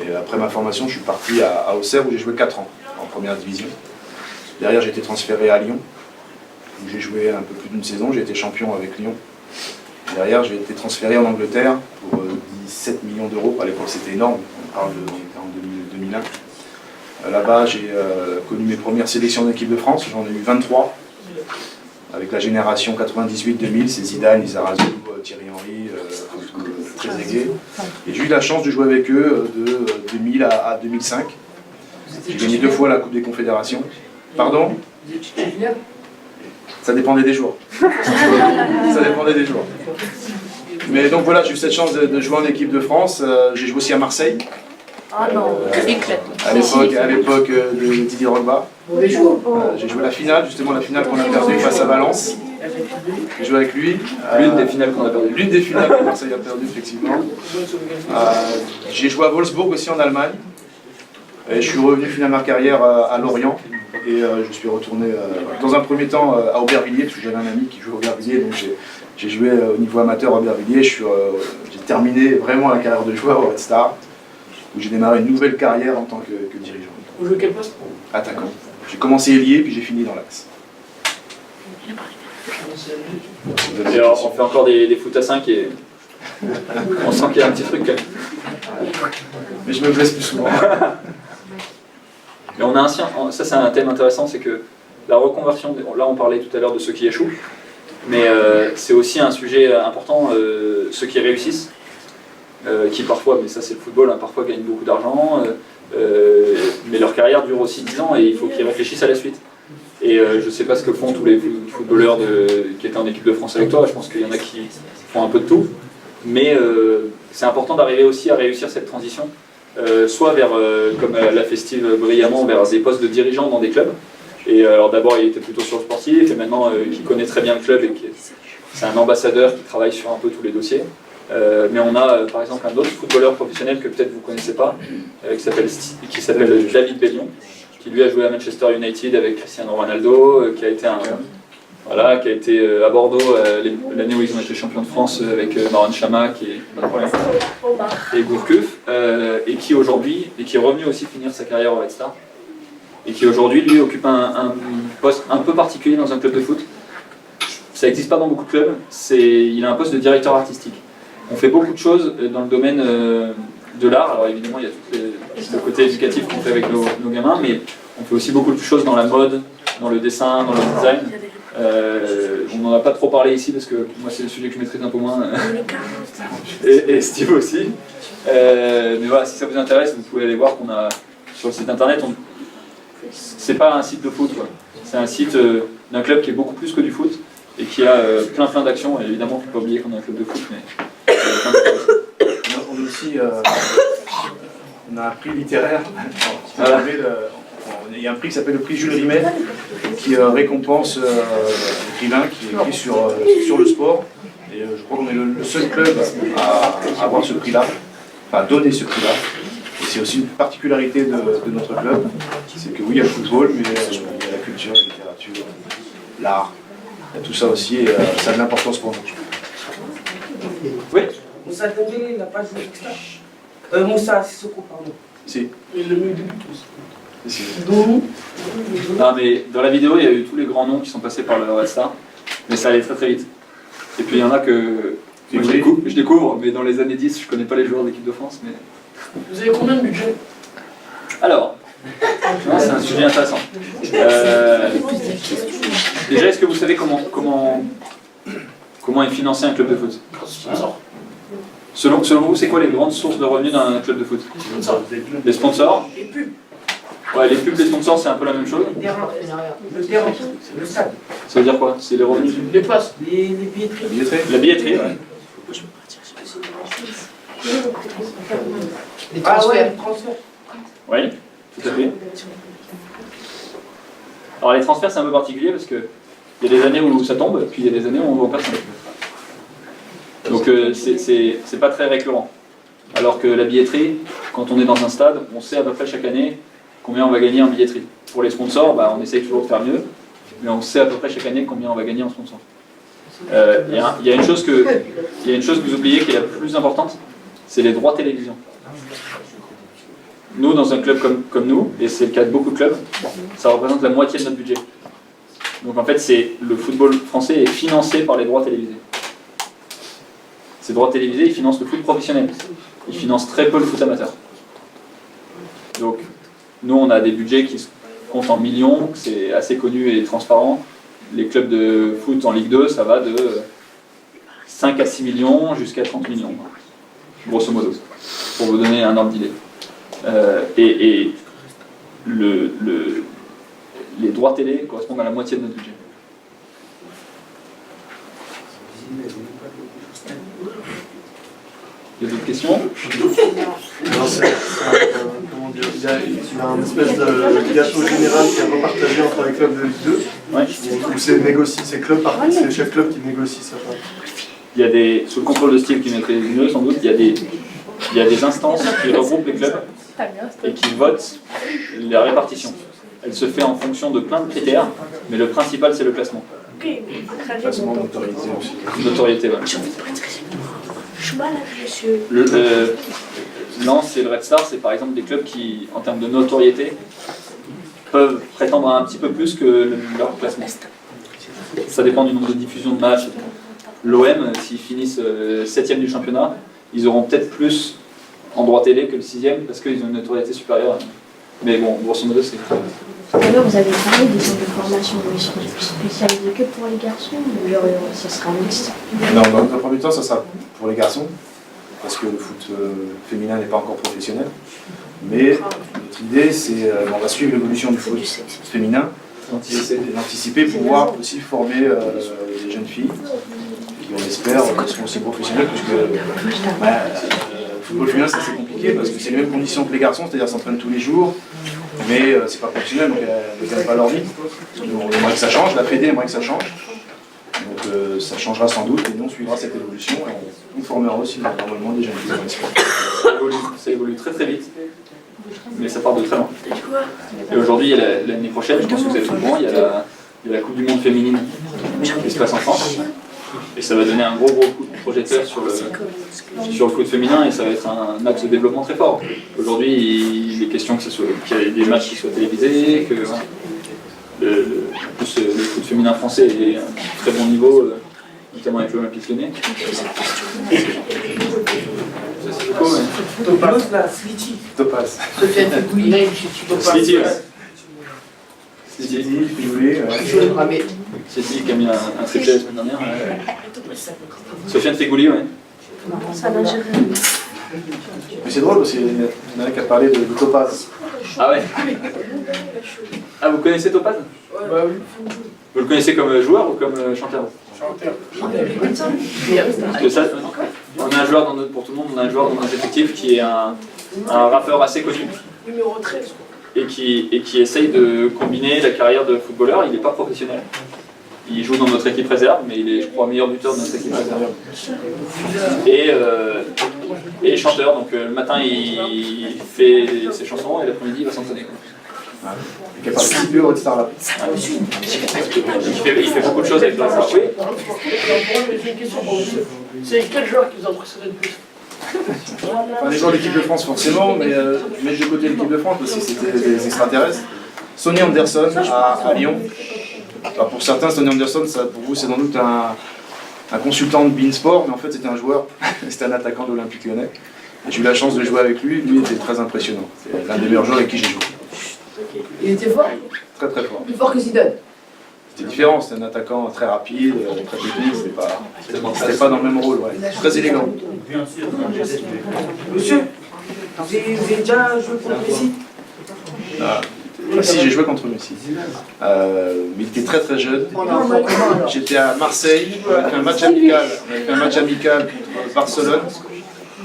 Et après ma formation, je suis parti à Auxerre où j'ai joué 4 ans en première division. Derrière, j'ai été transféré à Lyon, où j'ai joué un peu plus d'une saison. J'ai été champion avec Lyon. Derrière, j'ai été transféré en Angleterre pour 17 millions d'euros. À l'époque, c'était énorme. On parle en 2001. Là-bas, j'ai connu mes premières sélections d'équipe de France. J'en ai eu 23. Avec la génération 98-2000, c'est Zidane, Lizarazu, Thierry Henry, Trezeguet. Et j'ai eu la chance de jouer avec eux de 2000 à 2005. J'ai gagné 2 fois la Coupe des Confédérations. Pardon ? Ça dépendait des jours. Ça dépendait des jours. Mais donc voilà, j'ai eu cette chance de jouer en équipe de France. J'ai joué aussi à Marseille. Ah non, À l'époque de Didier Drogba. J'ai joué la finale, justement la finale qu'on a perdue face à Valence. J'ai joué avec lui. L'une des finales qu'on a perdues. L'une des finales que Marseille a perdu, effectivement. J'ai joué à Wolfsburg aussi en Allemagne. Et je suis revenu finir ma carrière à Lorient. Et je suis retourné dans un premier temps à Aubervilliers, parce que j'avais un ami qui jouait à Aubervilliers. Donc j'ai joué au niveau amateur à Aubervilliers. J'ai terminé vraiment la carrière de joueur au Red Star, où j'ai démarré une nouvelle carrière en tant que dirigeant. Vous jouez quel poste ? Attaquant. J'ai commencé ailier, puis j'ai fini dans l'axe. Et alors, on fait encore des foot à 5 et on sent qu'il y a un petit truc quand même. Mais je me blesse plus souvent. Mais on a ça c'est un thème intéressant, c'est que la reconversion, là on parlait tout à l'heure de ceux qui échouent, mais c'est aussi un sujet important, ceux qui réussissent, qui parfois, mais ça c'est le football, hein, parfois gagnent beaucoup d'argent, mais leur carrière dure aussi 10 ans et il faut qu'ils réfléchissent à la suite. Et je ne sais pas ce que font tous les footballeurs qui étaient en équipe de France avec toi, je pense qu'il y en a qui font un peu de tout, mais c'est important d'arriver aussi à réussir cette transition, soit vers, comme l'a fait Steve brillamment, vers des postes de dirigeants dans des clubs. Et alors d'abord il était plutôt sur le sportif, et maintenant qui connaît très bien le club, et c'est un ambassadeur qui travaille sur un peu tous les dossiers. Mais on a par exemple un autre footballeur professionnel que peut-être vous ne connaissez pas, qui s'appelle David Bellion, qui lui a joué à Manchester United avec Cristiano Ronaldo, qui a été à Bordeaux l'année où ils ont été champions de France avec Marouane Chamakh et Gourcuff, et qui est revenu aussi finir sa carrière au Red Star, et qui aujourd'hui lui occupe un poste un peu particulier dans un club de foot. ça n'existe pas dans beaucoup de clubs, il a un poste de directeur artistique. On fait beaucoup de choses dans le domaine de l'art. Alors évidemment, il y a tout le côté éducatif qu'on fait avec nos gamins, mais on fait aussi beaucoup de choses dans la mode, dans le dessin, dans le design. On n'en a pas trop parlé ici parce que moi c'est le sujet que je maîtrise un peu moins, et Steve aussi. Mais voilà, si ça vous intéresse, vous pouvez aller voir qu'on a sur le site internet. C'est pas un site de foot, quoi. C'est un site d'un club qui est beaucoup plus que du foot et qui a plein d'actions. Et évidemment, il ne faut pas oublier qu'on a un club de foot, mais On a aussi on a un prix littéraire. Voilà. Il y a un prix qui s'appelle le prix Jules Rimet, qui récompense l'écrivain qui écrit sur le sport. Et je crois qu'on est le seul club à avoir ce prix-là, enfin donner ce prix-là. Et c'est aussi une particularité de notre club, c'est que oui, il y a le football, mais il y a la culture, la littérature, l'art, il y a tout ça aussi, et ça a de l'importance pour nous. oui. Moussa Dembélé, il n'a pas joué avec ça. Moussa Sissoko, pardon. Si. Il le met de but aussi. Si. Domi. Non, mais dans la vidéo, il y a eu tous les grands noms qui sont passés par le Red Star, mais ça allait très très vite. Et puis il y en a que moi, je découvre, mais dans les années 10, je connais pas les joueurs d'équipe de France. Mais... Vous avez combien de budget? Alors, c'est un sujet intéressant. Déjà, est-ce que vous savez comment est financé un club de foot? Selon vous, c'est quoi les grandes sources de revenus d'un club de foot? Les sponsors? Les pubs. Ouais, les pubs, les sponsors, c'est un peu la même chose. Le terrain, le stade. Ça veut dire quoi? C'est les revenus? Les passes. Les billetteries. La billetterie, ouais. Les Ah ouais, transferts. les transferts. Oui, tout à fait. Alors les transferts, c'est un peu particulier parce que il y a des années où ça tombe, puis il y a des années où on ne voit personne. Donc c'est pas très récurrent. Alors que la billetterie, quand on est dans un stade, on sait à peu près chaque année combien on va gagner en billetterie. Pour les sponsors, on essaye toujours de faire mieux, mais on sait à peu près chaque année combien on va gagner en sponsor. Il y a une chose que vous oubliez qui est la plus importante, c'est les droits télévision. Nous, dans un club comme nous, et c'est le cas de beaucoup de clubs, ça représente la moitié de notre budget. Donc en fait, le football français est financé par les droits télévisés. Ces droits télévisés, ils financent le foot professionnel. Ils financent très peu le foot amateur. Donc, nous, on a des budgets qui se comptent en millions, c'est assez connu et transparent. Les clubs de foot en Ligue 2, ça va de 5 à 6 millions jusqu'à 30 millions, grosso modo, pour vous donner un ordre d'idée. Les droits télé correspondent à la moitié de notre budget. Il y a d'autres questions? Non, comment dire, il y a un espèce de gâteau général qui est repartagé entre les clubs de Ligue 2, Ouais. où c'est les chefs clubs qui négocient ça. Il y a sous le contrôle de Steve qui maîtrise mieux sans doute, il y a des instances qui regroupent les clubs et qui votent la répartition. Elle se fait en fonction de plein de critères, mais le principal c'est le classement. Classement, notoriété aussi. Notoriété, voilà. Je suis malade, monsieur. Lens et le Red Star, c'est par exemple des clubs qui, en termes de notoriété, peuvent prétendre à un petit peu plus que leur classement. Ça dépend du nombre de diffusions de matchs. L'OM, s'ils finissent 7e du championnat, ils auront peut-être plus en droit télé que le 6e parce qu'ils ont une notoriété supérieure. Mais bon, grosso modo, c'est... Alors, vous avez parlé des centres de formation, mais ils sont spécialisés que pour les garçons ou genre, ça sera mixte? Non, dans un premier temps, ça sera pour les garçons, parce que le foot féminin n'est pas encore professionnel. Mais notre idée, c'est on va suivre l'évolution du foot féminin, et l'anticiper pour pouvoir aussi former des jeunes filles qui, on espère, seront aussi professionnelles, puisque le football féminin, c'est assez compliqué, parce que c'est les mêmes conditions que les garçons, c'est-à-dire s'entraînent tous les jours, mais c'est pas professionnel, donc elles ne gagnent pas leur vie. On aimerait que ça change, la Fédé aimerait que ça change. Donc ça changera sans doute, et nous on suivra cette évolution et on formera aussi normalement des jeunes filles dans les sports. Ça évolue très très vite, mais ça part de très loin. Et aujourd'hui, l'année prochaine, je pense que vous êtes au courant, il y a la Coupe du Monde féminine qui se passe en France. Et ça va donner un gros coup de projecteur sur le foot féminin et ça va être un axe de développement très fort. Aujourd'hui, il est question qu'il y ait des matchs qui soient télévisés, que le foot féminin français est à un très bon niveau, notamment avec l'Olympique Lyonnais. Topaz, là, Sliti. Topaz. Sofiane Feghouli, Sliti, ouais. Sliti, Feghouli, Jules Ramé. Sliti qui a mis un triplé la semaine dernière. Sofiane Feghouli, ouais. Ça n'a géré. Mais c'est drôle parce qu'il y en a qui a parlé de Topaz. Ah ouais. Ah, vous connaissez Topaz? Bah oui. Vous le connaissez comme joueur ou comme chanteur? Parce que ça, on a un joueur pour tout le monde, on a un joueur dans notre effectif qui est un rappeur assez connu Numéro 13. et qui essaye de combiner la carrière de footballeur. Il n'est pas professionnel. Il joue dans notre équipe réserve, mais il est, je crois, meilleur buteur de notre équipe réserve. Et chanteur, donc le matin il fait ses chansons et l'après-midi il va s'entraîner. Et qui a participé au Red Star Lab. Il fait beaucoup de choses avec la oui. J'ai une question pour vous. C'est quel joueur qui vous a impressionné le plus? Enfin, les joueurs de l'équipe de France forcément, mais mettre de côté l'équipe de France parce que c'était des extraterrestres. Sonny Anderson à Lyon. Alors pour certains, Sonny Anderson, ça, pour vous, c'est sans doute un consultant de Beansport, mais en fait c'était un joueur, c'était un attaquant de l'Olympique Lyonnais. Et j'ai eu la chance de jouer avec lui, lui était très impressionnant. C'est l'un des meilleurs joueurs avec qui j'ai joué. Il était fort? Très très fort. Plus fort que Zidane. C'était différent, c'était un attaquant très rapide, très technique, c'était pas dans le même rôle, ouais. Très élégant. Monsieur, vous avez déjà joué contre Messi? Si, j'ai joué contre Messi. Mais il était très très jeune. J'étais à Marseille, on avait fait un match amical contre Barcelone.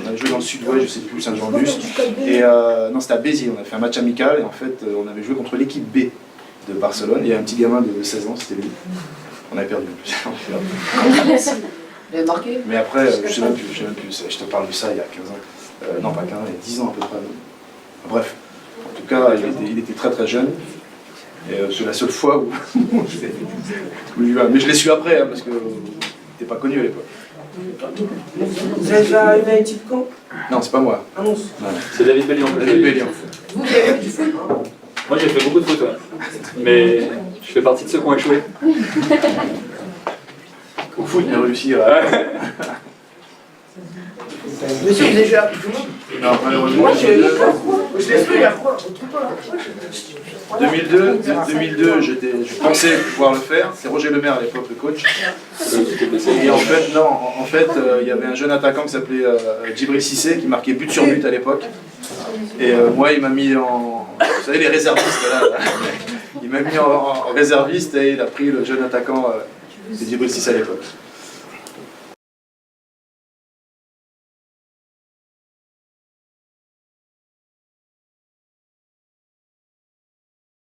On avait joué dans le sud-ouest, je sais plus, Saint-Jean-de-Luz. Et non, c'était à Béziers, on a fait un match amical et en fait, on avait joué contre l'équipe B de Barcelone. Il y a un petit gamin de 16 ans, c'était lui. On avait perdu en plus. Il a marqué? Mais après, je sais même plus, je te parle de ça il y a 15 ans. Non, pas 15 ans, il y a 10 ans à peu près. Bref, en tout cas, il était très très jeune. Et c'est la seule fois où mais je l'ai su après, hein, parce qu'il n'était pas connu à l'époque. Vous avez déjà eu un type camp? Non, c'est pas moi. Ah non. C'est David Bellion. David Bellion. Vous qui avez fait du foot? Moi j'ai fait beaucoup de foot, ouais. Mais je fais partie de ceux qui ont échoué. Au foot, il a réussi à... Monsieur, vous avez joué à tout le monde? Non, malheureusement, Moi, je l'ai fait il y a quoi? 2002, je pensais pouvoir le faire. C'est Roger Lemaire à l'époque, le coach. Et en fait, il y avait un jeune attaquant qui s'appelait Djibril Cissé qui marquait but sur but à l'époque. Et moi, il m'a mis en... Vous savez, les réservistes, là. Il m'a mis en réserviste et il a pris le jeune attaquant Djibril Cissé à l'époque.